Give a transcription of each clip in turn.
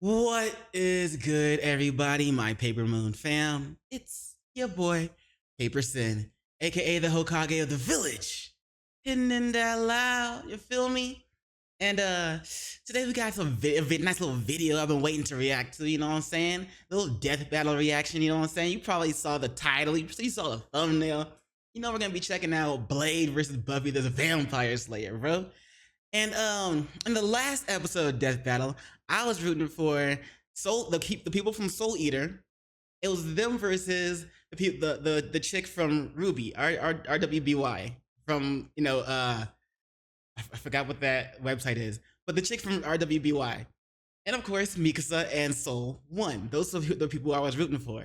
What is good, everybody? My Paper Moon fam. It's your boy, PaperSin, aka the Hokage of the village. Hidden in that loud, you feel me? And today we got some nice little video I've been waiting to react to, you know what I'm saying? Little death battle reaction, you know what I'm saying? You probably saw the title, you saw the thumbnail. You know we're gonna be checking out Blade versus Buffy the Vampire Slayer, bro. And in the last episode of Death Battle, I was rooting for the people from Soul Eater. It was them versus the chick from Ruby, RWBY from I forgot what that website is, but the chick from RWBY. And of course, Mikasa and Soul won. Those are the people I was rooting for.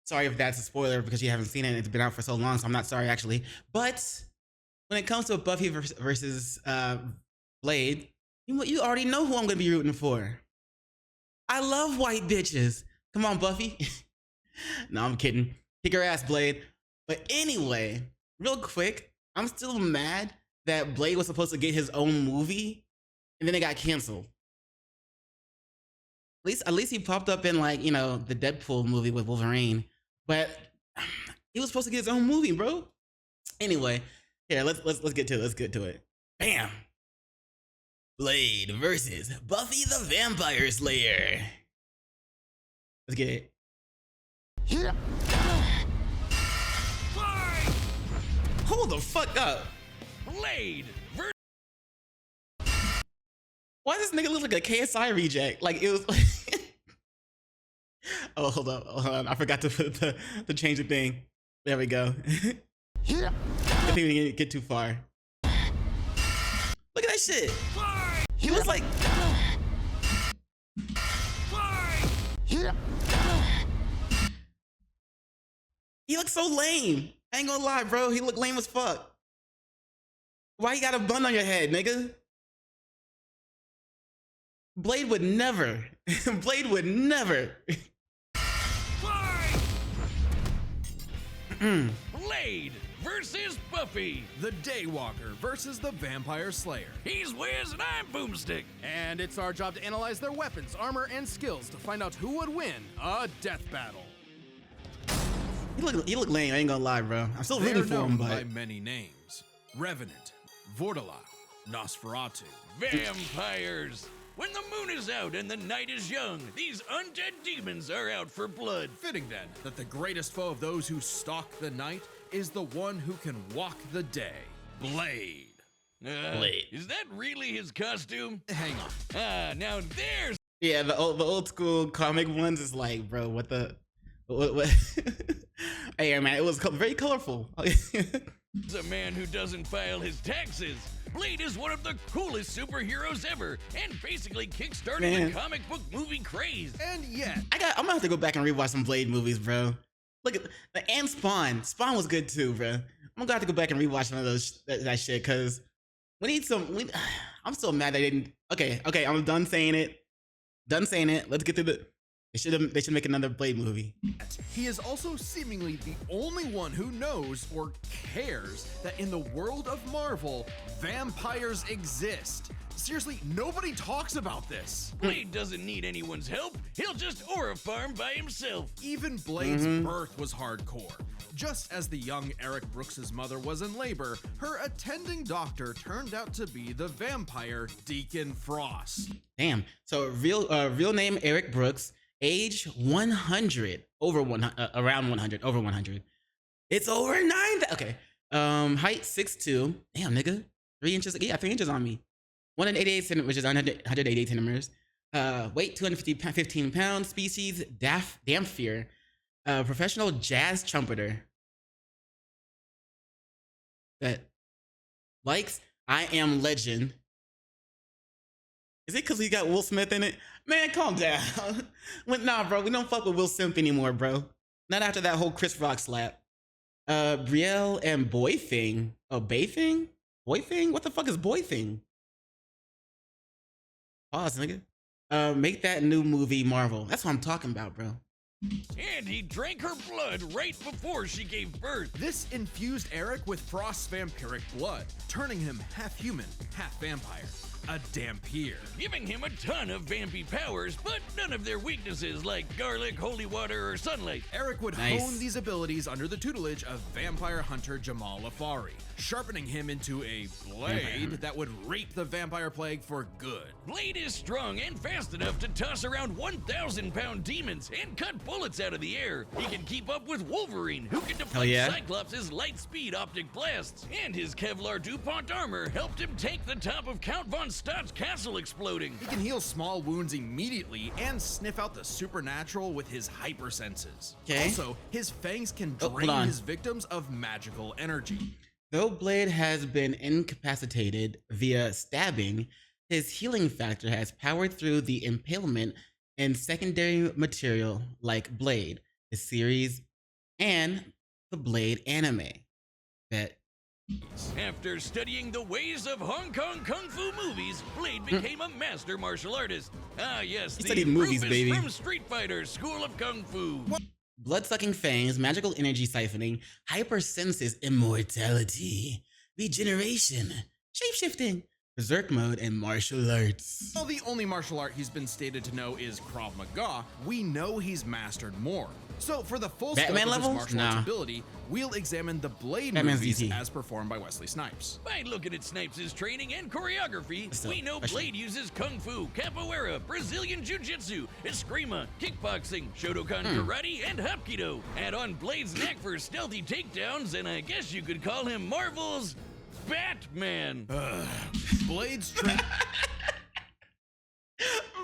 Sorry if that's a spoiler because you haven't seen it. It's been out for so long, so I'm not sorry actually. But when it comes to Buffy versus Blade, you already know who I'm gonna be rooting for. I love white bitches. Come on, Buffy. No, I'm kidding. Kick her ass, Blade. But anyway, real quick, I'm still mad that Blade was supposed to get his own movie and then it got canceled. At least he popped up in the Deadpool movie with Wolverine, but he was supposed to get his own movie, bro. Anyway, here, let's get to it. Let's get to it. Bam. Blade versus Buffy the Vampire Slayer. Let's get it. Yeah. Hold the fuck up. Blade versus. Why does this nigga look like a KSI reject? Like it was. Oh, hold on. I forgot to put to change the thing. There we go. Yeah. I think we didn't get too far. Look at that shit. He was like. Yeah. He looks so lame. I ain't gonna lie, bro. He look lame as fuck. Why you got a bun on your head, nigga? Blade would never. Blade would never. Blade versus Buffy, The Daywalker versus the Vampire Slayer. he's Wiz and I'm Boomstick. And it's our job to analyze their weapons, armor, and skills to find out who would win a death battle. He look lame. I ain't gonna lie, bro. I'm still They're rooting for him, known by but many names: Revenant, Vortalok, Nosferatu. Vampires. When the moon is out and the night is young, these undead demons are out for blood. Fitting then that the greatest foe of those who stalk the night is the one who can walk the day, Blade. Blade. Is that really his costume? Hang on. Now there's yeah, the old school comic ones is like, bro, what? Hey, man, it was very colorful. a man who doesn't file his taxes. Blade is one of the coolest superheroes ever and basically kickstarted the comic book movie craze. And yet, I'm gonna have to go back and rewatch some Blade movies, bro. Look at and Spawn. Spawn was good too, bro. I'm gonna have to go back and rewatch some of those that shit because we need some. I'm still mad they didn't. Okay, I'm done saying it. Let's get to the. They should make another Blade movie. he is also seemingly the only one who knows or cares that in the world of Marvel, vampires exist. Seriously, nobody talks about this. Blade doesn't need anyone's help. He'll just aura farm by himself. Even Blade's birth was hardcore. Just as the young Eric Brooks' mother was in labor, her attending doctor turned out to be the vampire Deacon Frost. Damn. So real name Eric Brooks. Age 100, around 100, over 100. It's over 9. Okay. Height 6'2". Damn, nigga. 3 inches. Yeah, 3 inches on me. 188 centimeters, which is 188 centimeters. Weight 215 pounds. Species Damphir. Professional jazz trumpeter. That likes I Am Legend. Is it because he got Will Smith in it? Man, calm down. Nah, bro, we don't fuck with Will Smith anymore, bro. Not after that whole Chris Rock slap. Brielle and Boything. Oh, Baything? Boything? What the fuck is Boything? Pause, nigga. Make that new movie Marvel. That's what I'm talking about, bro. And he drank her blood right before she gave birth. This infused Eric with Frost's vampiric blood, turning him half human, half vampire. a Dampier. Giving him a ton of vampy powers, but none of their weaknesses like garlic, holy water, or sunlight. Eric would Nice. hone these abilities under the tutelage of vampire hunter Jamal Afari, sharpening him into a blade that would rape the vampire plague for good. Blade is strong and fast enough to toss around 1,000-pound demons and cut bullets out of the air. He can keep up with Wolverine, who can deflect yeah. Cyclops' light-speed optic blasts. And his Kevlar DuPont armor helped him take the top of Count Von Stott's castle exploding. He can heal small wounds immediately and sniff out the supernatural with his hypersenses. Okay. Also, his fangs can hold drain on. his victims of magical energy. Though Blade has been incapacitated via stabbing, his healing factor has powered through the impalement and secondary material like Blade, the series, and the Blade anime. Bet. After studying the ways of Hong Kong kung fu movies, Blade became a master martial artist. Ah, yes, He the studied movies, Rufus baby. from Street Fighter School of Kung Fu. Blood-sucking fangs, magical energy siphoning, hypersenses, immortality, regeneration, shapeshifting, berserk mode, and martial arts. While the only martial art he's been stated to know is Krav Maga, we know he's mastered more. So for the full scope Batman of his levels? martial arts Nah. ability, we'll examine the Blade Batman's movies DT. as performed by Wesley Snipes. By looking at Snipes' training and choreography, Still, we know question. Blade uses Kung Fu, Capoeira, Brazilian Jiu-Jitsu, Eskrima, Kickboxing, Shotokan Karate, and Hapkido. Add on Blade's knack for stealthy takedowns, and I guess you could call him Marvel's Batman. Blade's training.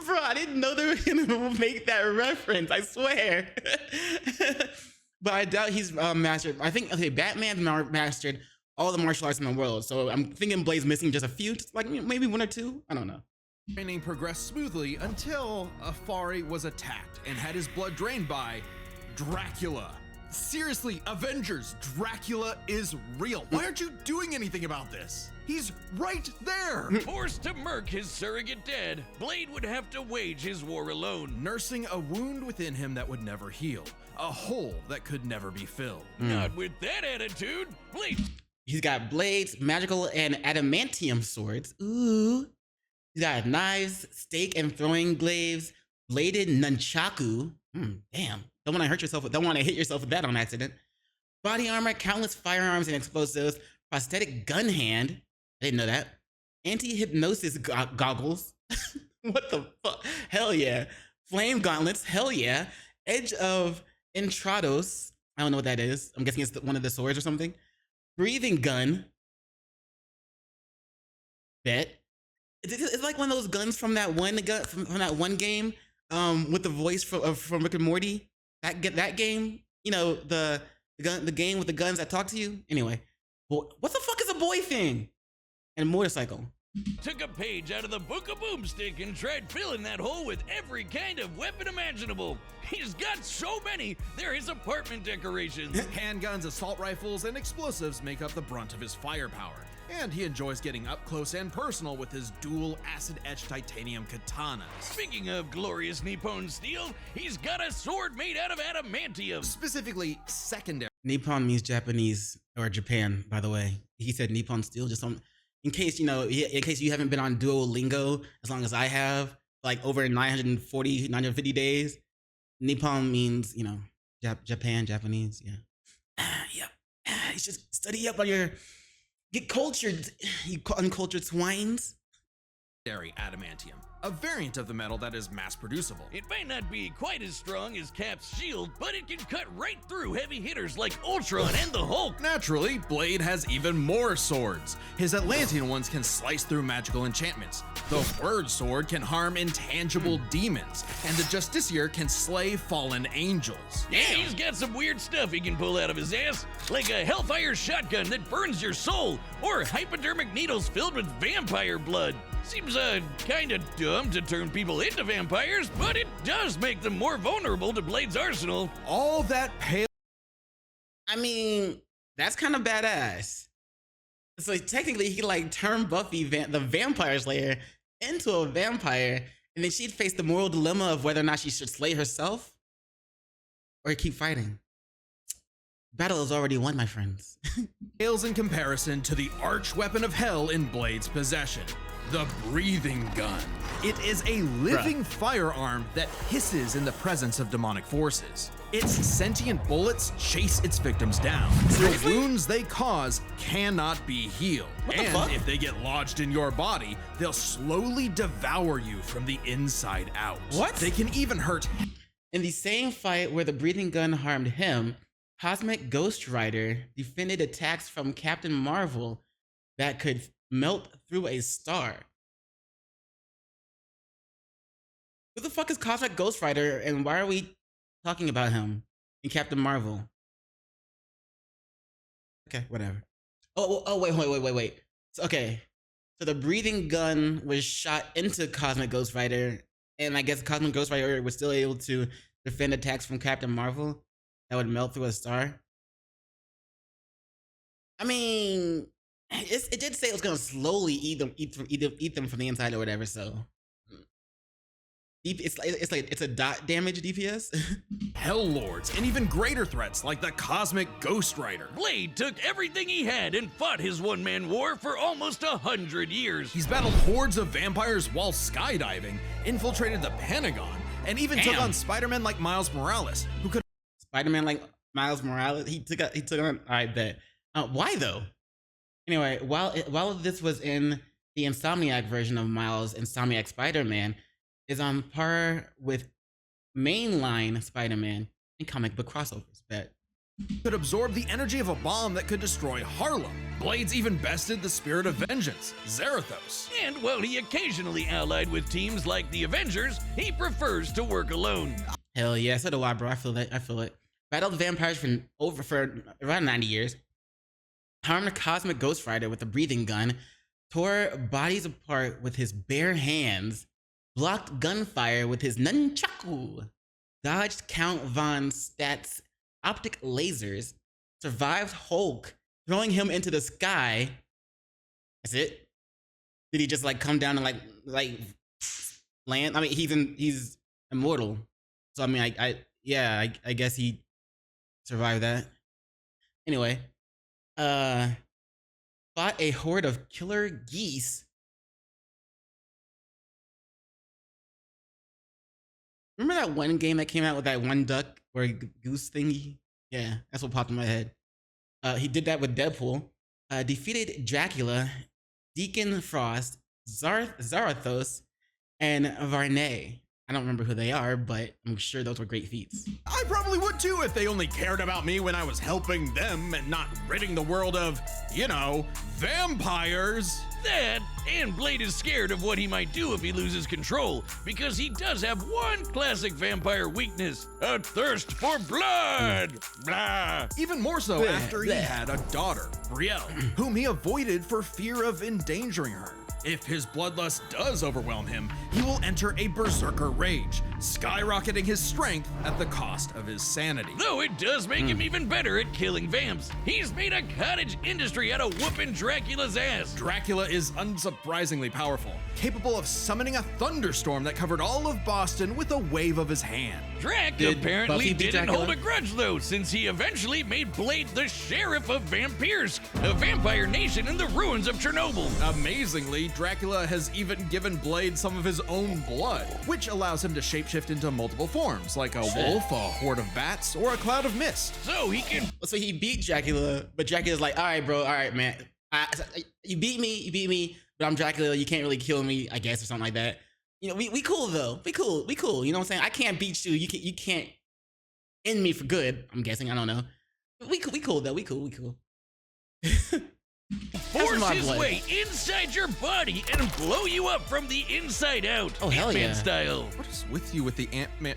Bro, I didn't know they were gonna make that reference, I swear. But I doubt he's mastered. I think, okay, Batman mastered all the martial arts in the world. So I'm thinking Blade's missing just a few, just like maybe one or two. I don't know. Training progressed smoothly until Afari was attacked and had his blood drained by Dracula. Seriously, Avengers, Dracula is real. Why aren't you doing anything about this? He's right there! Forced to murk his surrogate dad, Blade would have to wage his war alone. Nursing a wound within him that would never heal, a hole that could never be filled. Not with that attitude. Blade He's got blades, magical and adamantium swords. Ooh. He's got knives, stake and throwing glaives, bladed nunchaku. Damn. Don't want to hurt yourself. Don't want to hit yourself with that on accident. Body armor, countless firearms and explosives, prosthetic gun hand. I didn't know that. Anti-hypnosis goggles. What the fuck? Hell yeah. Flame gauntlets. Hell yeah. Edge of Entrados. I don't know what that is. I'm guessing it's one of the swords or something. Breathing gun. Bet. It's like one of those guns from that one from that one game with the voice from Rick and Morty. That game, you know, the game with the guns that talk to you. Anyway, what the fuck is a boy thing? And a motorcycle. took a page out of the Book of Boomstick and tried filling that hole with every kind of weapon imaginable. He's got so many, they're his apartment decorations. Handguns, assault rifles, and explosives make up the brunt of his firepower. And he enjoys getting up close and personal with his dual acid-etched titanium katanas. Speaking of glorious Nippon steel, he's got a sword made out of adamantium. Specifically, secondary. Nippon means Japanese or Japan, by the way. He said Nippon steel just in case, you know, in case you haven't been on Duolingo as long as I have, like over 950 days. Nippon means, you know, Japan, Japanese, yeah. Yep. It's just study up on your, get cultured, you uncultured swines. Adamantium, a variant of the metal that is mass producible. It may not be quite as strong as Cap's shield, but it can cut right through heavy hitters like Ultron and the Hulk. Naturally, Blade has even more swords. His Atlantean ones can slice through magical enchantments. The Word Sword can harm intangible demons, and the Justiciar can slay fallen angels. Yeah, he's got some weird stuff he can pull out of his ass, like a Hellfire shotgun that burns your soul, or hypodermic needles filled with vampire blood. Seems kinda dumb to turn people into vampires, but it does make them more vulnerable to Blade's arsenal. All that pale. I mean, that's kind of badass. So technically, he could like turn Buffy, the Vampire Slayer, into a vampire, and then she'd face the moral dilemma of whether or not she should slay herself or keep fighting. Battle is already won, my friends. Pales in comparison to the arch weapon of hell in Blade's possession. The breathing gun. It is a living firearm that hisses in the presence of demonic forces. Its sentient bullets chase its victims down. The wounds they cause cannot be healed. And if they get lodged in your body, they'll slowly devour you from the inside out. What? They can even hurt. In the same fight where the breathing gun harmed him, Cosmic Ghost Rider defended attacks from Captain Marvel that could melt through a star. Who the fuck is Cosmic Ghost Rider, and why are we talking about him in Captain Marvel? Okay, whatever. Oh, wait. Okay, so the breathing gun was shot into Cosmic Ghost Rider, and I guess Cosmic Ghost Rider was still able to defend attacks from Captain Marvel that would melt through a star. I mean, it did say it was gonna slowly eat them from the inside or whatever. So it's a dot damage DPS. Hell Lords and even greater threats like the Cosmic Ghost Rider. Blade took everything he had and fought his one-man war for almost 100 years. He's battled hordes of vampires while skydiving, infiltrated the Pentagon, and even took on Spider-Man like Miles Morales, who could. Spider-Man like Miles Morales. He took on. I bet. Why though? Anyway, while this was in the Insomniac version of Miles, Insomniac Spider-Man is on par with mainline Spider-Man in comic book crossovers. Bet. Could absorb the energy of a bomb that could destroy Harlem. Blades even bested the Spirit of Vengeance, Zarathos. And while he occasionally allied with teams like the Avengers, he prefers to work alone. Hell yeah, so do I, bro. I feel it. Battled vampires for around 90 years. Harmed a Cosmic Ghost Rider with a breathing gun. Tore bodies apart with his bare hands. Blocked gunfire with his nunchaku. Dodged Count Von Stat's optic lasers. Survived Hulk, throwing him into the sky. That's it. Did he just like come down and like land? I mean, he's immortal. So I mean, I guess he survived that. Anyway, fought a horde of killer geese. Remember that one game that came out with that one duck or goose thingy? Yeah, that's what popped in my head. He did that with Deadpool. Defeated Dracula, Deacon Frost, Zarathos, and Varney. I don't remember who they are, but I'm sure those were great feats. I probably would too if they only cared about me when I was helping them and not ridding the world of, vampires. That, and Blade is scared of what he might do if he loses control, because he does have one classic vampire weakness: a thirst for blood. Blah. Even more so after he had a daughter, Brielle, whom he avoided for fear of endangering her. If his bloodlust does overwhelm him, he will enter a berserker rage, skyrocketing his strength at the cost of his sanity. Though it does make him even better at killing vamps. He's made a cottage industry out of whooping Dracula's ass. Dracula is unsurprisingly powerful, capable of summoning a thunderstorm that covered all of Boston with a wave of his hand. Drac apparently didn't hold a grudge though, since he eventually made Blade the sheriff of Vampires, a vampire nation in the ruins of Chernobyl. Amazingly, Dracula has even given Blade some of his own blood, which allows him to shapeshift into multiple forms, like a wolf, a horde of bats, or a cloud of mist. So he can. So he beat Dracula, but Dracula's like, all right, bro, all right, man. You beat me, but I'm Dracula. You can't really kill me, I guess, or something like that. We cool though. We cool. You know what I'm saying? I can't beat you. You can't end me for good. I'm guessing. I don't know. We cool though. We cool. Force his way inside your body and blow you up from the inside out. Oh, hell Ant-Man yeah. style. What is with you with the Ant-Man?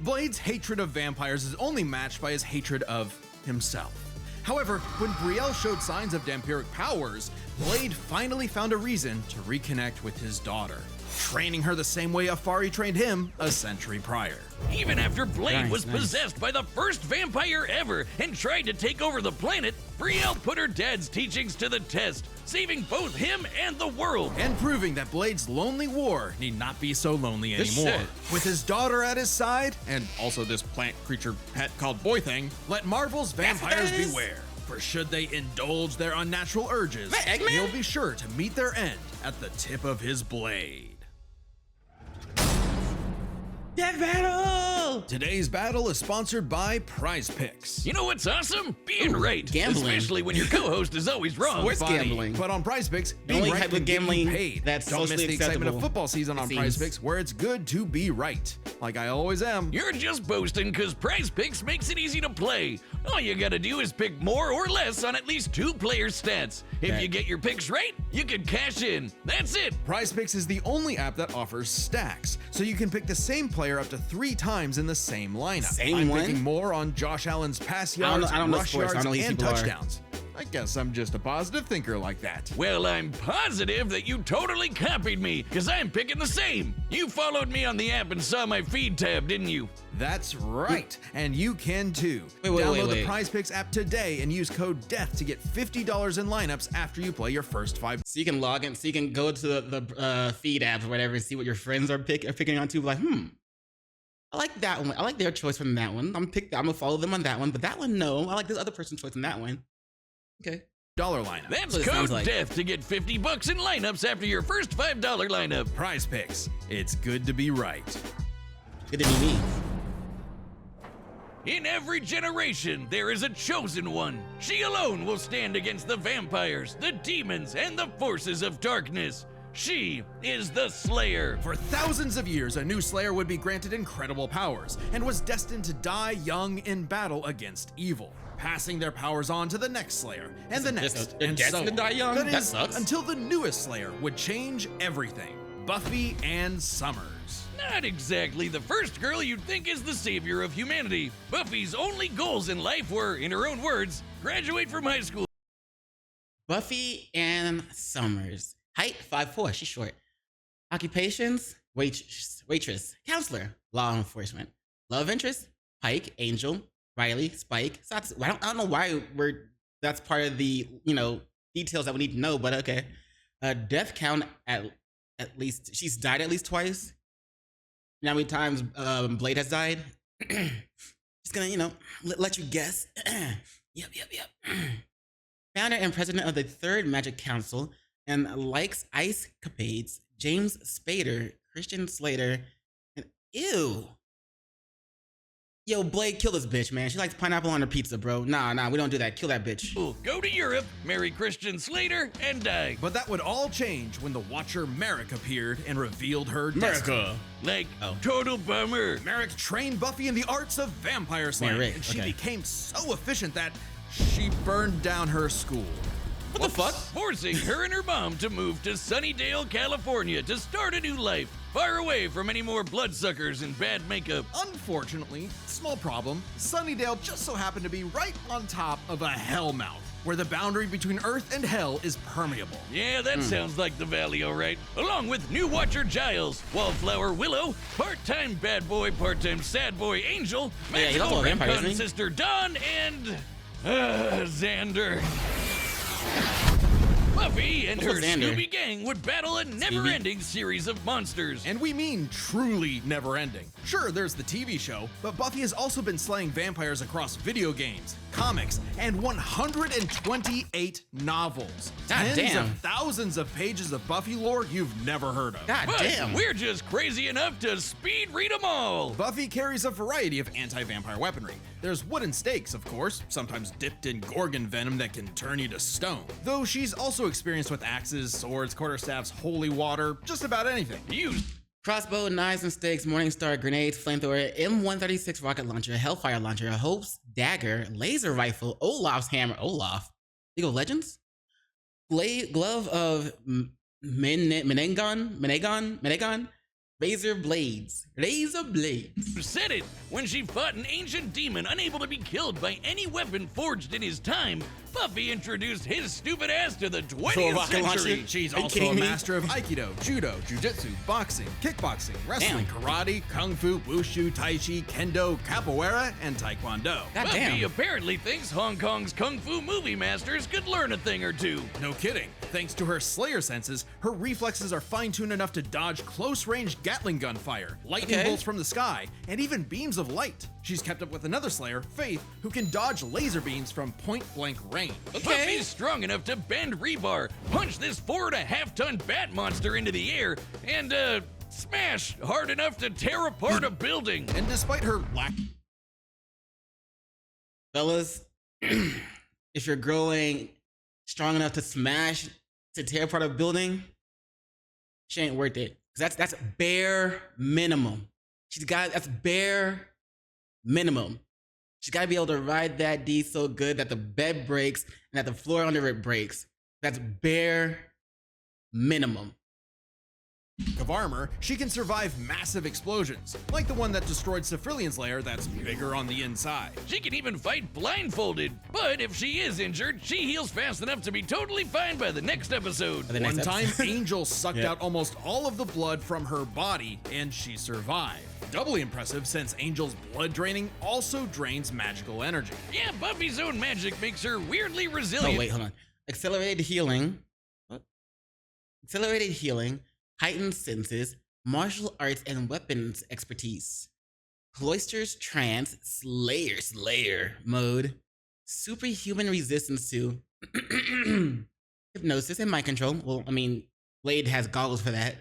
Blade's hatred of vampires is only matched by his hatred of himself. However, when Brielle showed signs of vampiric powers, Blade finally found a reason to reconnect with his daughter, training her the same way Afari trained him a century prior. Even after Blade was Nice. possessed by the first vampire ever and tried to take over the planet, Brielle put her dad's teachings to the test, saving both him and the world. And proving that Blade's lonely war need not be so lonely This anymore. shit. With his daughter at his side, and also this plant creature pet called Boy Thing, let Marvel's vampires Yes. beware. For should they indulge their unnatural urges, Hey, Eggman? he'll be sure to meet their end at the tip of his blade. Death battle! Today's battle is sponsored by Prize Picks. You know what's awesome? Being right. gambling. Especially when your co-host is always wrong. Sports Funny, gambling. But on Prize Picks, The being only right type of can get you gambling paid. that's Don't miss socially the excitement of acceptable, football season it on seems. Prize Picks, where it's good to be right, like I always am. You're just boasting because Prize Picks makes it easy to play. All you gotta do is pick more or less on at least 2 players' stats. If Okay. you get your picks right, you can cash in. That's it. Prize Picks is the only app that offers stacks, so you can pick the same player up to 3 times in the same lineup. Same I'm one? picking more on Josh Allen's pass I don't yards, know rush sports. I yards, don't know these and people are. touchdowns. I guess I'm just a positive thinker like that. Well, I'm positive that you totally copied me because I'm picking the same. You followed me on the app and saw my feed tab, didn't you? That's right, and you can too. Wait, Download the wait. Prize Picks app today and use code DEATH to get $50 in lineups after you play your first 5. So you can log in, so you can go to the feed app or whatever and see what your friends are picking on too. Like, I like that one. I like their choice from that one. I'm gonna follow them on that one, but that one, no. I like this other person's choice on that one. Okay. Dollar lineup. That's what it code sounds like. DEATH to get $50 in lineups after your first $5 lineup. Prize Picks. It's good to be right. Good to be me. In every generation, there is a chosen one. She alone will stand against the vampires, the demons, and the forces of darkness. She is the Slayer. For thousands of years, a new Slayer would be granted incredible powers and was destined to die young in battle against evil, passing their powers on to the next Slayer and the next, they're and destined so to die young? That That is, sucks. until the newest Slayer would change everything. Buffy and Summers. Not exactly the first girl you'd think is the savior of humanity. Buffy's only goals in life were, in her own words, graduate from high school. Buffy Ann Summers. Height 5'4", she's short. Occupations, waitress, counselor, law enforcement. Love interest, Pike, Angel, Riley, Spike. So I don't know why that's part of the, details that we need to know, but okay. Death count at least, she's died at least twice. You know how many times Blade has died? Just gonna, let you guess. Yep. Founder and president of the Third Magic Council, and likes ice capades, James Spader, Christian Slater, and ew. Yo, Blade, kill this bitch, man. She likes pineapple on her pizza, bro. Nah, we don't do that. Kill that bitch. Go to Europe, marry Christian Slater, and die. But that would all change when the Watcher Merrick appeared and revealed her destiny. Like, Oh. total bummer. Merrick trained Buffy in the arts of vampire slaying, Merrick, and she okay. became so efficient that she burned down her school. What the fuck? Forcing her and her mom to move to Sunnydale, California to start a new life, far away from any more bloodsuckers and bad makeup. Unfortunately, small problem, Sunnydale just so happened to be right on top of a hellmouth, where the boundary between Earth and Hell is permeable. Yeah, that sounds like the valley, all right. Along with new Watcher Giles, Wallflower Willow, part-time bad boy, part-time sad boy Angel, Yeah, he's also magical a vampire, retcon isn't he? sister Dawn, and Xander. Buffy and her What's Xander? Scooby gang would battle a never-ending series of monsters. And we mean truly never-ending. Sure, there's the TV show, but Buffy has also been slaying vampires across video games, comics, and 128 novels. God Tens damn. of thousands of pages of Buffy lore you've never heard of. God But damn. we're just crazy enough to speed read them all. Buffy carries a variety of anti-vampire weaponry. There's wooden stakes, of course, sometimes dipped in gorgon venom that can turn you to stone. Though she's also experienced with axes, swords, quarterstaffs, holy water, just about anything. You Crossbow, knives and stakes, Morningstar, grenades, flamethrower, M136 rocket launcher, Hellfire launcher, Hope's dagger, laser rifle, Olaf's hammer, League of Legends? Glove of Menegon, razor blades. said it when she fought an ancient demon unable to be killed by any weapon forged in his time. Buffy introduced his stupid ass to the 20th rocket launcher? century. She's Are you also a kidding me? master of Aikido, Judo, Jiu-Jitsu, boxing, kickboxing, wrestling, Damn. karate, kung fu, wushu, tai chi, kendo, capoeira, and taekwondo. God Buffy damn. apparently thinks Hong Kong's kung fu movie masters could learn a thing or two. No kidding. Thanks to her Slayer senses, her reflexes are fine-tuned enough to dodge close-range Gatling gun fire, lightning Okay. bolts from the sky, and even beams of light. She's kept up with another Slayer, Faith, who can dodge laser beams from point-blank range. terrain. Okay. Buffy's strong enough to bend rebar, punch this 4.5-ton bat monster into the air, and smash hard enough to tear apart a building. And despite her lack Fellas, if you're growing strong enough to smash, to tear apart a building, she ain't worth it. Cause that's bare minimum. That's bare minimum. She's gotta be able to ride that D so good that the bed breaks and that the floor under it breaks. That's bare minimum. of armor, she can survive massive explosions, like the one that destroyed Cephrilion's lair that's bigger on the inside. She can even fight blindfolded, but if she is injured, she heals fast enough to be totally fine by the next episode. One time, Angel sucked out almost all of the blood from her body, and she survived. Doubly impressive since Angel's blood draining also drains magical energy. Yeah, Buffy's own magic makes her weirdly resilient. Oh, wait, hold on. Accelerated healing. What? Accelerated healing, heightened senses, martial arts and weapons expertise, Cloister's trance, Slayer mode, superhuman resistance to hypnosis and mind control. Well, I mean, Blade has goggles for that.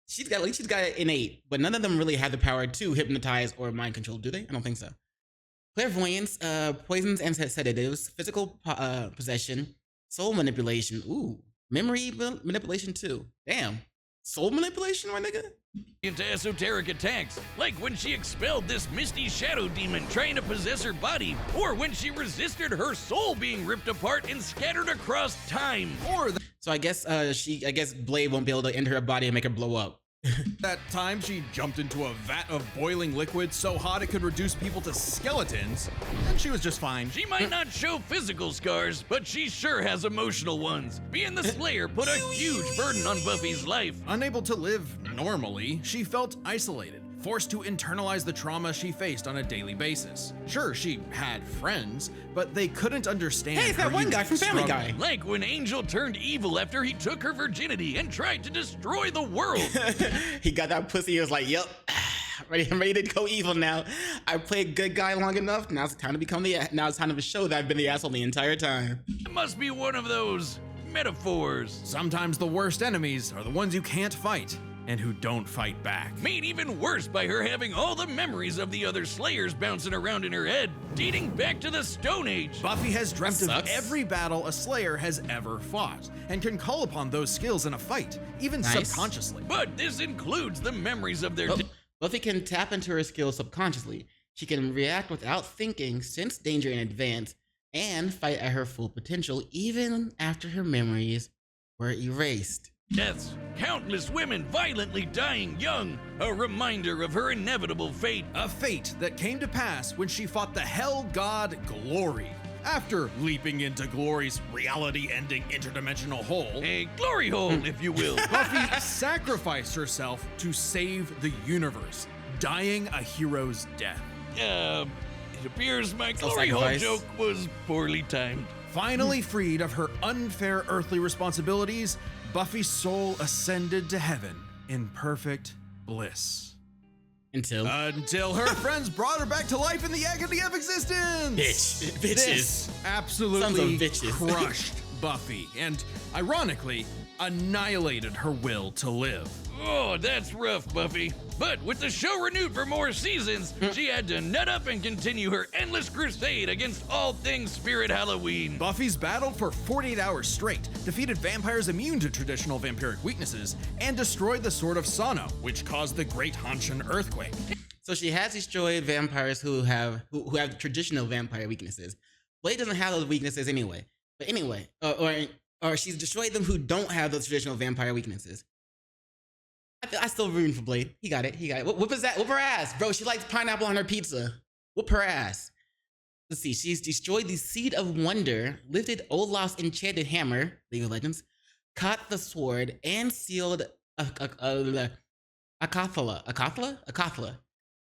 She's got it innate, but none of them really have the power to hypnotize or mind control, do they? I don't think so. Clairvoyance, poisons and sedatives, physical possession, soul manipulation. Ooh, memory manipulation too. Damn, soul manipulation, my nigga. Into esoteric attacks, like when she expelled this misty shadow demon trying to possess her body, or when she resisted her soul being ripped apart and scattered across time. Or So I guess Blade won't be able to enter her body and make her blow up. that time she jumped into a vat of boiling liquid so hot it could reduce people to skeletons, and she was just fine. She might not show physical scars, but she sure has emotional ones. Being the Slayer put a huge burden on Buffy's life. Unable to live normally, she felt isolated, forced to internalize the trauma she faced on a daily basis. Sure, she had friends, but they couldn't understand. Hey, it's that her one guy unique from Family struggle. Guy. Like when Angel turned evil after he took her virginity and tried to destroy the world. He got that pussy. He was like, "Yep, I'm ready to go evil now. I played good guy long enough. Now it's time to become now it's time to show that I've been the asshole the entire time." It must be one of those metaphors. Sometimes the worst enemies are the ones you can't fight and who don't fight back. Made even worse by her having all the memories of the other Slayers bouncing around in her head, dating back to the Stone Age. Buffy has dreamt of sucks. every battle a Slayer has ever fought, and can call upon those skills in a fight, even Nice. subconsciously. But this includes the memories of their Buffy can tap into her skills subconsciously. She can react without thinking, sense danger in advance, and fight at her full potential even after her memories were erased. deaths, countless women violently dying young, a reminder of her inevitable fate. A fate that came to pass when she fought the Hell God Glory. After leaping into Glory's reality-ending interdimensional hole, A glory hole, if you will. Buffy sacrificed herself to save the universe, dying a hero's death. It appears my glory hole Self-sacrifice. joke was poorly timed. Finally freed of her unfair earthly responsibilities, Buffy's soul ascended to heaven in perfect bliss. Until Until her friends brought her back to life in the agony of existence. bitches. This absolutely Sons of bitches. crushed Buffy and, ironically, annihilated her will to live. Oh, that's rough, Buffy. But with the show renewed for more seasons, she had to nut up and continue her endless crusade against all things Spirit Halloween. Buffy's battled for 48 hours straight, defeated vampires immune to traditional vampiric weaknesses, and destroyed the Sword of Sano, which caused the Great Hanshin earthquake. So she has destroyed vampires who have traditional vampire weaknesses. Blade doesn't have those weaknesses anyway. But anyway, or she's destroyed them who don't have those traditional vampire weaknesses. I still rooting for Blade. He got it. Whoop his ass. Whoop her ass, bro. She likes pineapple on her pizza. Whoop her ass. Let's see. She's destroyed the Seed of Wonder, lifted Olaf's enchanted hammer, League of Legends, caught the sword, and sealed Akathala.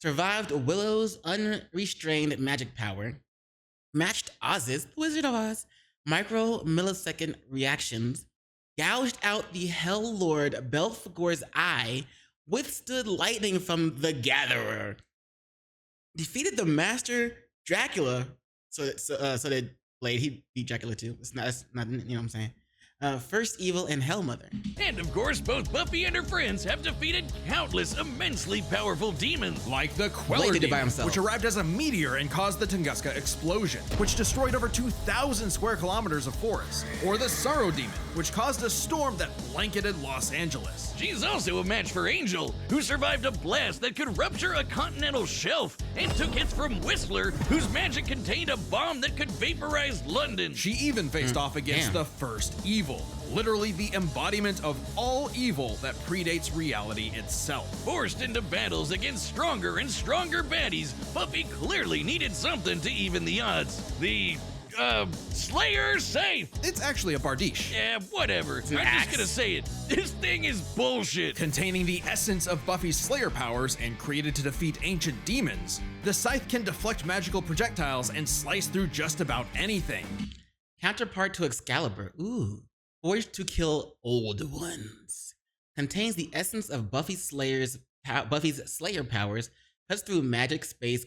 Survived Willow's unrestrained magic power, matched Oz's, the Wizard of Oz, micro-millisecond reactions, gouged out the Hell Lord Belphegor's eye, withstood lightning from the Gatherer, defeated the Master Dracula, So did Blade. He beat Dracula too. It's not, you know what I'm saying? First Evil and Hellmother. And of course, both Buffy and her friends have defeated countless immensely powerful demons. Like the Queller Blade did it by demon, himself. which arrived as a meteor and caused the Tunguska explosion, which destroyed over 2,000 square kilometers of forest. Or the Sorrow demon, which caused a storm that blanketed Los Angeles. She's also a match for Angel, who survived a blast that could rupture a continental shelf, and took hits from Whistler, whose magic contained a bomb that could vaporize London. She even faced off against the First Evil, literally the embodiment of all evil that predates reality itself. Forced into battles against stronger and stronger baddies, Buffy clearly needed something to even the odds. The Slayer safe! It's actually a Bardiche. Yeah, whatever. I'm axe. just gonna say it. This thing is bullshit. Containing the essence of Buffy's Slayer powers and created to defeat ancient demons, the scythe can deflect magical projectiles and slice through just about anything. Counterpart to Excalibur. Ooh. Forged to kill old ones. Contains the essence of Buffy's Slayer powers. Cuts through magic, space,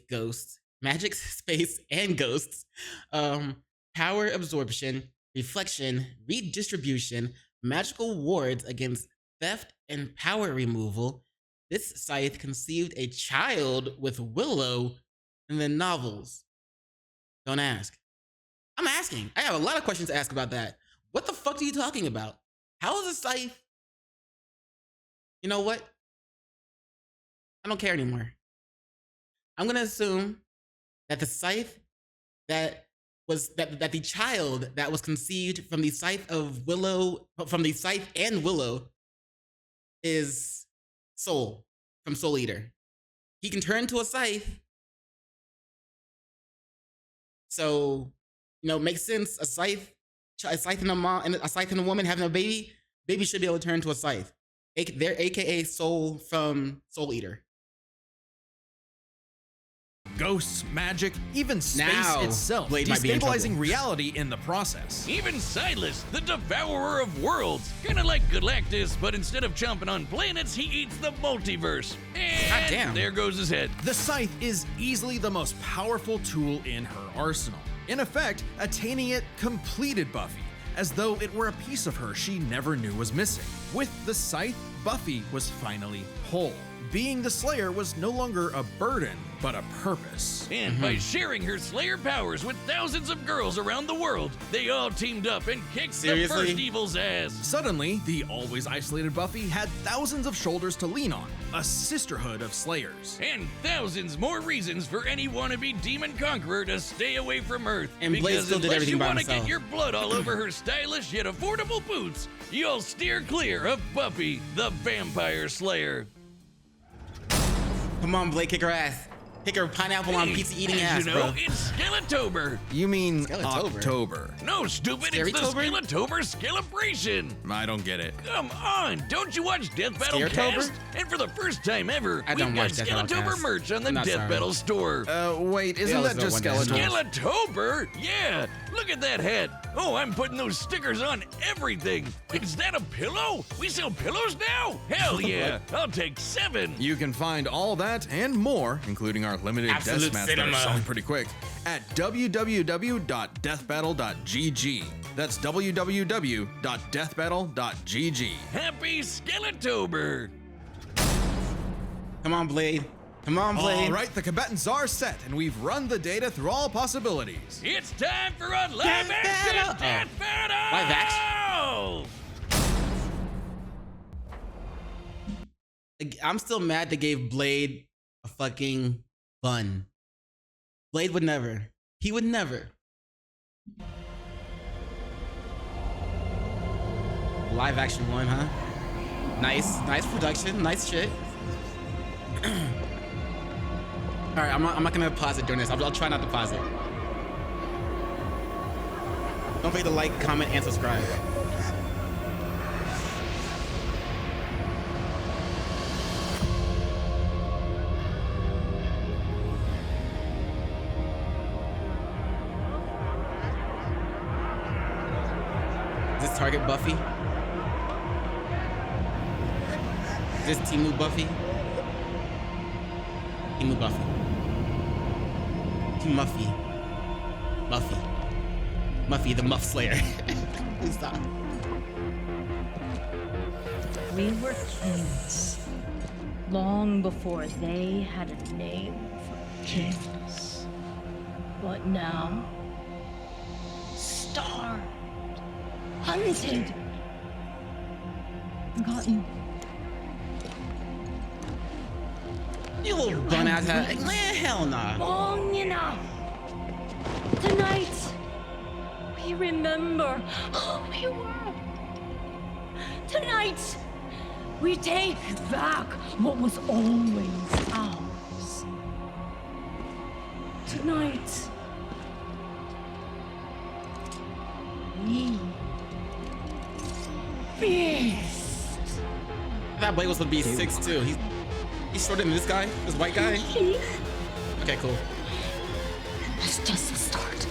and ghosts. Power absorption, reflection, redistribution, magical wards against theft and power removal. This scythe conceived a child with Willow in the novels. Don't ask. I'm asking. I have a lot of questions to ask about that. What the fuck are you talking about? How is a scythe? You know what? I don't care anymore. I'm gonna assume that the scythe that the child that was conceived from the scythe of Willow, from the scythe and Willow, is Soul from Soul Eater. He can turn to a scythe. So, you know, makes sense. A scythe and a mom and a scythe and a woman having a baby should be able to turn to a scythe. They're AKA Soul from Soul Eater. Ghosts, magic, even space Now, itself, Blade might be in destabilizing trouble. reality in the process. Even Silas, the devourer of worlds. Kinda like Galactus, but instead of chomping on planets, he eats the multiverse. And Goddamn. there goes his head. The scythe is easily the most powerful tool in her arsenal. In effect, attaining it completed Buffy, as though it were a piece of her she never knew was missing. With the scythe, Buffy was finally whole. Being the Slayer was no longer a burden, but a purpose. And by sharing her Slayer powers with thousands of girls around the world, they all teamed up and kicked Seriously? the First Evil's ass. Suddenly, the always isolated Buffy had thousands of shoulders to lean on, a sisterhood of Slayers. And thousands more reasons for any wannabe demon conqueror to stay away from Earth. And Blade because still did unless everything you by want to himself. get your blood all over her stylish yet affordable boots, you'll steer clear of Buffy, the Vampire Slayer. Come on, Blade, kick her ass. Kick her pineapple on pizza eating ass, you know, bro. it's Skeletober. You mean Skeletober? October? No, stupid, it's the Scarytober? Skeletober celebration. I don't get it. Come on, don't you watch Death Battle Scaretober? Cast? And for the first time ever, I don't we've got watch Death Battle Skeletober Cast. merch on the I'm not Death sorry. Battle store. Wait, isn't always that just know what that is. Skeletor? Skeletober? Yeah, look at that hat. Oh, I'm putting those stickers on everything. Is that a pillow? We sell pillows now? Hell yeah, I'll take 7. You can find all that and more, including our limited Absolute death mats that cinema. are selling pretty quick, at www.deathbattle.gg. That's www.deathbattle.gg. Happy Skeletober. Come on, Blade. Come on, Blade. All right, the combatants are set, and we've run the data through all possibilities. It's time for a live Death action Battle. Death Battle! Live action? I'm still mad they gave Blade a fucking bun. Blade would never. He would never. Live action one, huh? Nice production, nice shit. All right, I'm not gonna pause it during this. I'll try not to pause it. Don't forget to like, comment, and subscribe. Is this target Buffy? Is this Timu Buffy? Timu Buffy. Team Muffy. Buffy the Muff Slayer. Please stop. We were kings long before they had a name for kings. But now, starved, hunted, forgotten. You little bum ass hat. Hell nah. Long enough. Tonight, we remember who we were. Tonight, we take back what was always ours. Tonight, we feast. That Blade was supposed to be 6'2". He's shorter than this guy, this white guy. Okay, cool. That's just the start.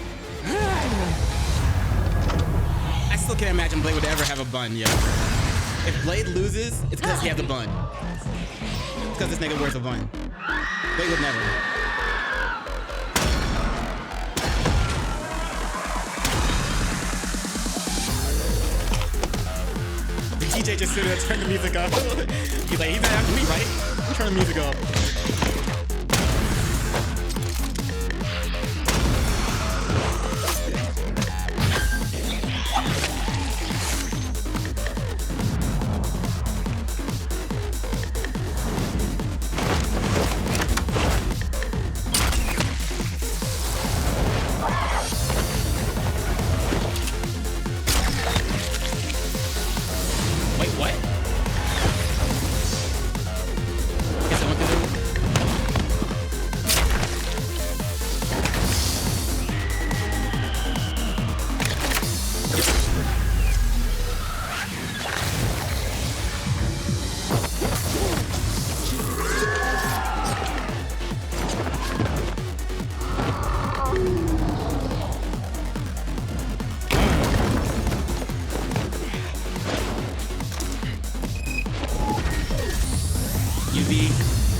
I still can't imagine Blade would ever have a bun, yo. If Blade loses, it's because he has a bun. It's because this nigga wears a bun. Blade would never. The DJ just sitting there, turn the music up. He's like, he's not after me, right? I'm turning the music up.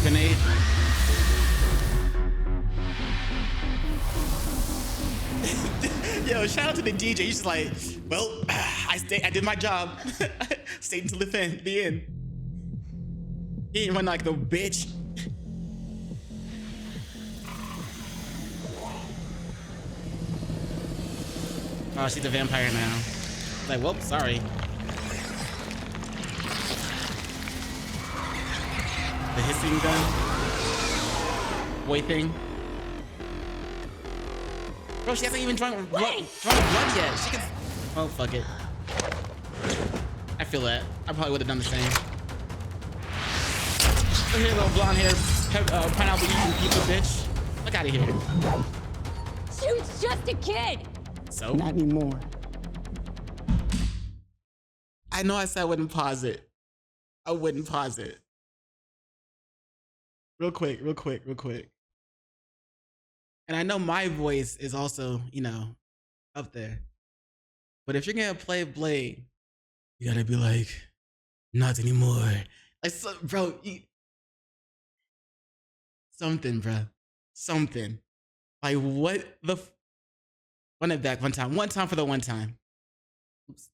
Grenade. Yo, shout out to the DJ. He's just like, well, I did my job. Stayed until the end. He ain't run like no bitch. Oh, she's a vampire now. Like, well, sorry. The hissing gun. Boy thing. Bro, she hasn't even drunk blood yet. She can. Oh, fuck it. I feel that. I probably would have done the same. Look here, little blonde hair, pineapple eating people, bitch. Look out of here. Shoot's just a kid. So? Not anymore. I know I said I wouldn't pause it. I wouldn't pause it. Real quick. And I know my voice is also, you know, up there. But if you're gonna play Blade, you gotta be like, not anymore. Like, so, bro, something, bro. Something. Like, what the run it back one time. One time for the one time. Oops.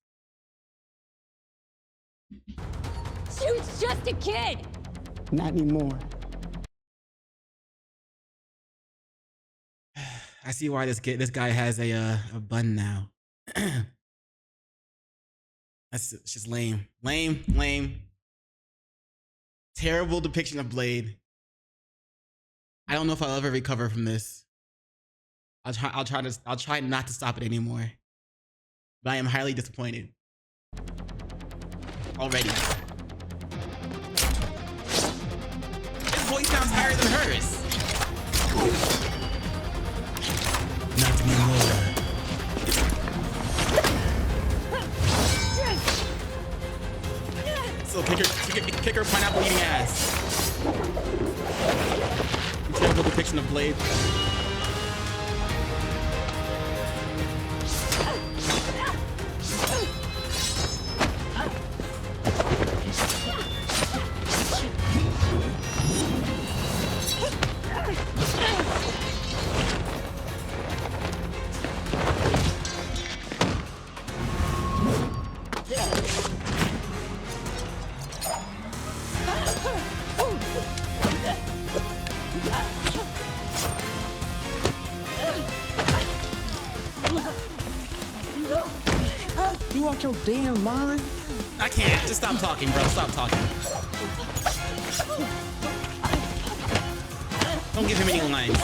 Shoot's just a kid. Not anymore. I see why this guy has a bun now. That's just lame. Lame. Terrible depiction of Blade. I don't know if I'll ever recover from this. I'll try not to stop it anymore. But I am highly disappointed. Already. His voice sounds higher than hers. Not anymore. So kick her pineapple eating ass. Terrible depiction of Blade. you out your damn mind? I can't. Just stop talking, bro. Stop talking. Don't give him any lines.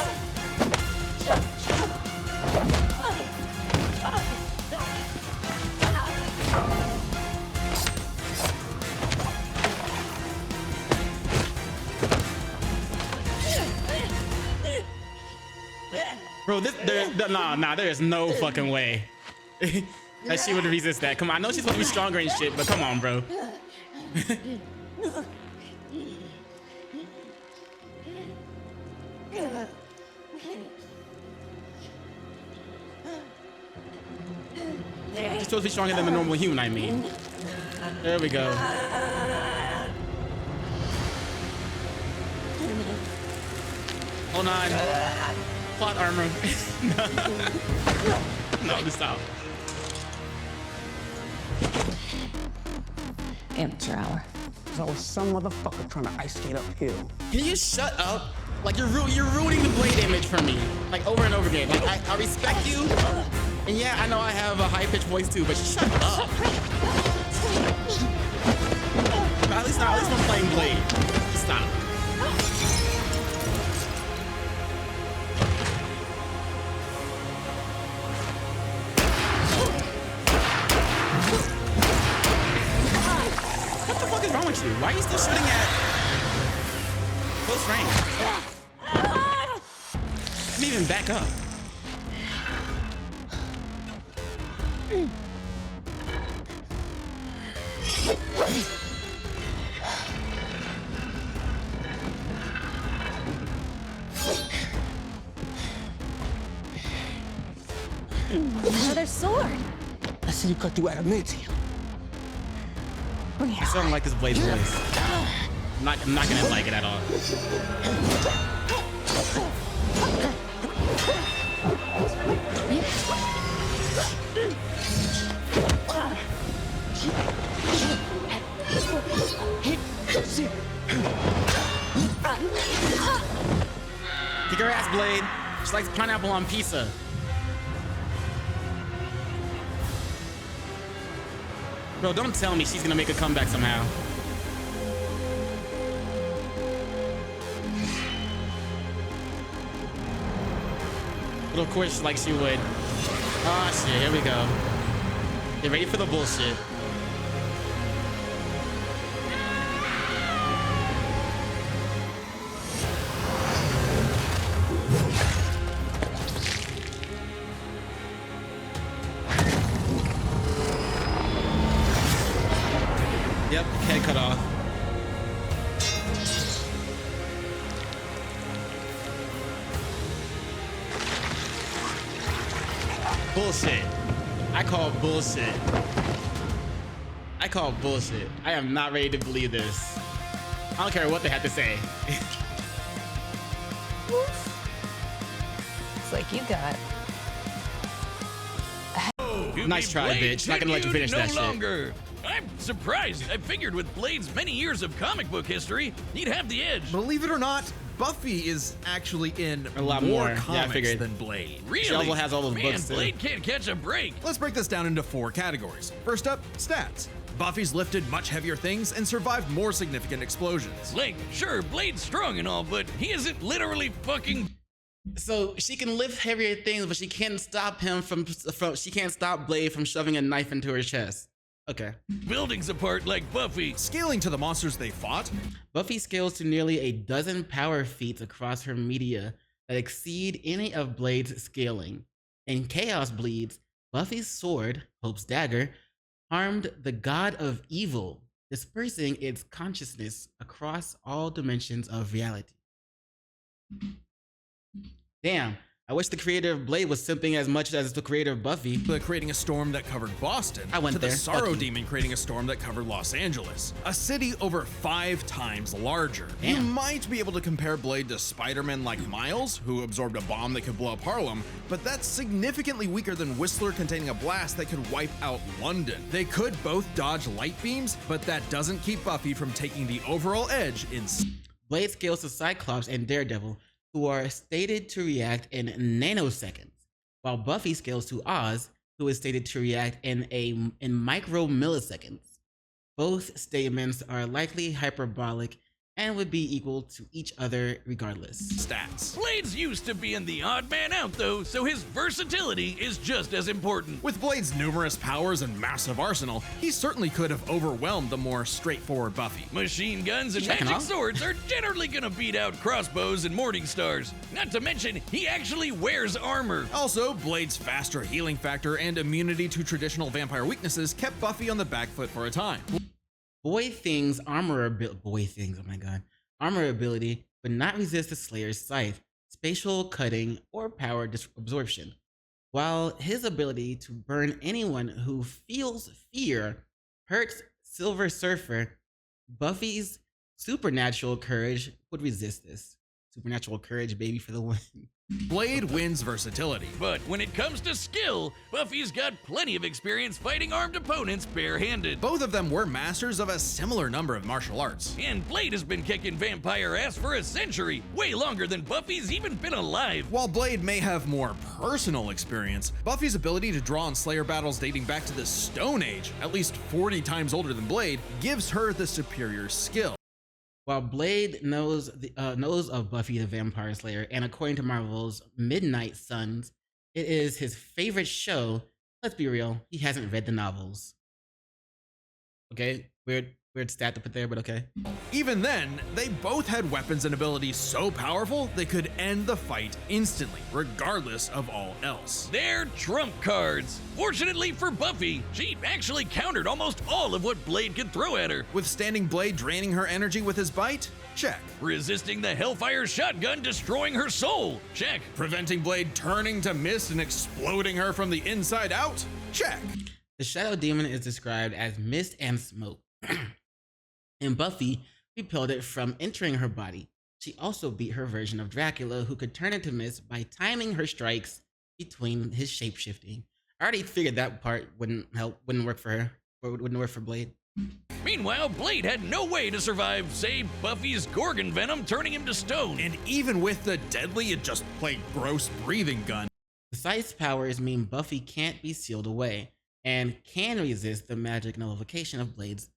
Bro, there is no fucking way that she would resist that. Come on, I know she's supposed to be stronger and shit, but come on, bro. She's supposed to be stronger than the normal human, I mean. There we go. Hold on. Plot armor. No, just stop. Amateur hour. Cause I was some motherfucker trying to ice skate uphill. Can you shut up? Like you're ruining the Blade image for me, like over and over again. Like I respect you, and yeah, I know I have a high-pitched voice too, but shut up. At least when playing Blade. Stop. What the fuck is wrong with you? Why are you still shooting at close range? Let me even back up. Another sword. I see you cut through adamantium. Bring it I still don't like this Blade's voice. I'm not gonna like it at all. Kick her ass, Blade. She likes pineapple on pizza. Bro, don't tell me she's gonna make a comeback somehow. But of course, like she would. Oh shit, here we go. Get ready for the bullshit. Yep, head cut off. Bullshit. I call bullshit. I call bullshit. I am not ready to believe this. I don't care what they have to say. It's like you got. Nice try, bitch. Not gonna let you finish that shit. Longer. I'm surprised. I figured with Blade's many years of comic book history, he'd have the edge. Believe it or not, Buffy is actually in A lot more. Yeah, I comics figured. than Blade. Really? She also has all those Man, books, too. Blade can't catch a break. Let's break this down into 4 categories. First up, stats. Buffy's lifted much heavier things and survived more significant explosions. Like, sure, Blade's strong and all, but he isn't literally fucking... So she can lift heavier things, but she can't stop him from she can't stop Blade from shoving a knife into her chest. Okay. buildings apart like Buffy. Scaling to the monsters they fought. Buffy scales to nearly a dozen power feats across her media that exceed any of Blade's scaling. In Chaos Bleeds, Buffy's sword, Hope's dagger, harmed the god of evil, dispersing its consciousness across all dimensions of reality. Damn, I wish the creator of Blade was simping as much as the creator of Buffy. But creating a storm that covered Boston. I went to there. the Sorrow Fuck you. Demon creating a storm that covered Los Angeles. A city over 5 times larger. You Damn. might be able to compare Blade to Spider-Man like Miles, who absorbed a bomb that could blow up Harlem, but that's significantly weaker than Whistler containing a blast that could wipe out London. They could both dodge light beams, but that doesn't keep Buffy from taking the overall edge in... Blade scales to Cyclops and Daredevil, who are stated to react in nanoseconds, while Buffy scales to Oz who is stated to react in micro milliseconds. Both statements are likely hyperbolic and would be equal to each other regardless. Stats. Blade's used to being the odd man out though, so his versatility is just as important. With Blade's numerous powers and massive arsenal, he certainly could have overwhelmed the more straightforward Buffy. Machine guns and Checking magic out. swords are generally gonna beat out crossbows and morning stars. Not to mention, he actually wears armor. Also, Blade's faster healing factor and immunity to traditional vampire weaknesses kept Buffy on the back foot for a time. Boy Thing's armor ability would not resist the Slayer's scythe, spatial cutting, or power absorption, while his ability to burn anyone who feels fear hurts Silver Surfer. Buffy's supernatural courage would resist this. Supernatural courage, baby, for the win. Blade wins versatility. But when it comes to skill, Buffy's got plenty of experience fighting armed opponents barehanded. Both of them were masters of a similar number of martial arts. And Blade has been kicking vampire ass for a century, way longer than Buffy's even been alive. While Blade may have more personal experience, Buffy's ability to draw on Slayer battles dating back to the Stone Age, at least 40 times older than Blade, gives her the superior skill. While Blade knows of Buffy the Vampire Slayer, and according to Marvel's Midnight Suns, it is his favorite show. Let's be real, he hasn't read the novels. Okay, weird stat to put there, but okay. Even then, they both had weapons and abilities so powerful they could end the fight instantly, regardless of all else. They're trump cards. Fortunately for Buffy, she actually countered almost all of what Blade could throw at her. Withstanding Blade draining her energy with his bite? Check. Resisting the Hellfire shotgun destroying her soul? Check. Preventing Blade turning to mist and exploding her from the inside out? Check. The Shadow Demon is described as mist and smoke. In Buffy, repelled it from entering her body. She also beat her version of Dracula, who could turn into mist by timing her strikes between his shapeshifting. I already figured that part wouldn't work for her, or wouldn't work for Blade. Meanwhile, Blade had no way to survive, say, Buffy's Gorgon venom turning him to stone. And even with the deadly and just plain gross breathing gun, The scythe's powers mean Buffy can't be sealed away, and can resist the magic nullification of Blade's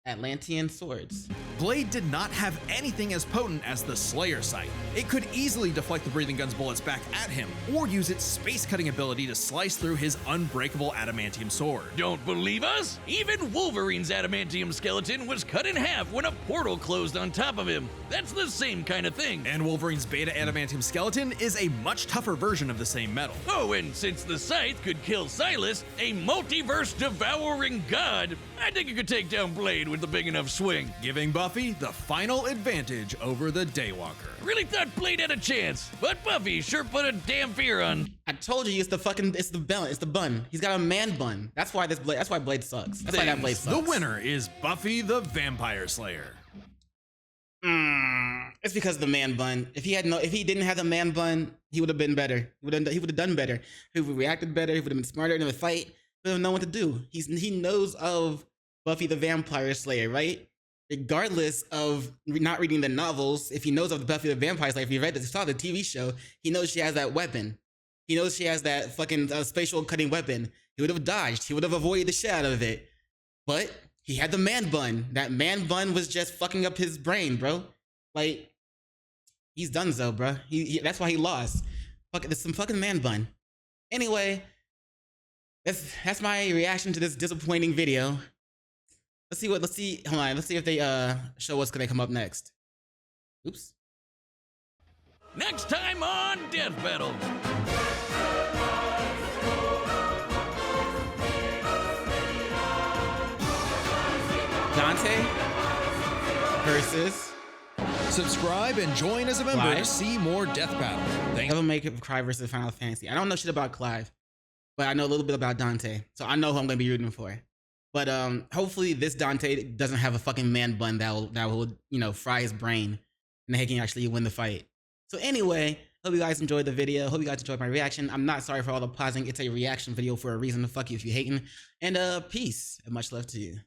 Atlantean swords. Blade did not have anything as potent as the Slayer Sight. It could easily deflect the breathing gun's bullets back at him, or use its space-cutting ability to slice through his unbreakable adamantium sword. Don't believe us? Even Wolverine's adamantium skeleton was cut in half when a portal closed on top of him. That's the same kind of thing. And Wolverine's beta adamantium skeleton is a much tougher version of the same metal. Oh, and since the Scythe could kill Silas, a multiverse-devouring god, I think it could take down Blade with a big enough swing. Giving Buffy the final advantage over the Daywalker. Really thought Blade had a chance, but Buffy sure put a damn fear on. I told you it's the bun. He's got a man bun. That's why Blade sucks. That's why that Blade sucks. The winner is Buffy the Vampire Slayer. It's because of the man bun. If he didn't have the man bun, he would have been better. He would have done better. He would have reacted better. He would have been smarter in the fight. He would have known what to do. He knows of Buffy the Vampire Slayer, right? Regardless of not reading the novels, if he knows of Buffy the Vampire Slayer, if he saw the TV show, he knows she has that weapon. He knows she has that fucking spatial cutting weapon. He would have dodged. He would have avoided the shit out of it. But he had the man bun. That man bun was just fucking up his brain, bro. Like, he's donezo, bro. That's why he lost. There's some fucking man bun. Anyway, that's my reaction to this disappointing video. Let's see if they show what's gonna come up next. Oops. Next time on Death Battle. Dante versus Subscribe and join as a member Clive? to see more Death Battle. Thanks. Devil May Cry versus Final Fantasy. I don't know shit about Clive, but I know a little bit about Dante, so I know who I'm gonna be rooting for. But hopefully this Dante doesn't have a fucking man bun that will fry his brain, and he can actually win the fight. So anyway, hope you guys enjoyed the video. Hope you guys enjoyed my reaction. I'm not sorry for all the pausing. It's a reaction video for a reason. Fuck you if you hating. And peace and much love to you.